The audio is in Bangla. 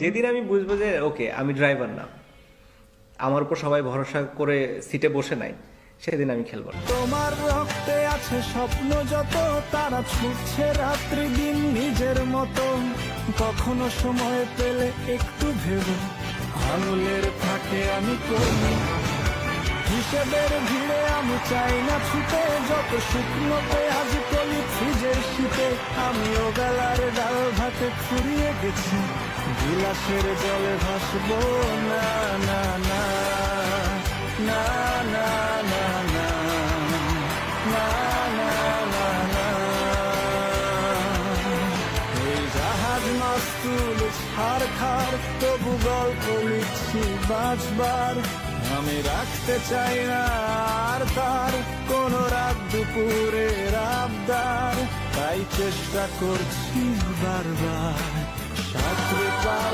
যেদিন আমি বুঝবো যে ওকে আমি ড্রাইভার না, আমার উপর সবাই ভরসা করে সিটে বসে নাই, সেদিন আমি খেলবো না। তোমার রক্তে আছে স্বপ্ন যত, তারা ছুটছে রাত্রি দিন নিজের মতো। কখনো সময় পেলে একটু ভেবো, আঙুলের ফাঁকে আমি করি হিসেবের ভিড়ে। আমি চাই না ছুটে যত শুকনো পেঁয়াজ কলি ফ্রিজের শীতে। আমিও বেলার ডাল ভাতে ফুরিয়ে গেছি, বিলাসের জলে ভাসবো না না না না না না না না না না না। এই জাহাজ মাস্তুল ছাড় খার, তবু গল্প লিখছি বাঁচবার। আমি রাখতে চাই না আর তার কোন রাত দুপুরের আবদার, তাই চেষ্টা করছি বারবার সাঁতরে পার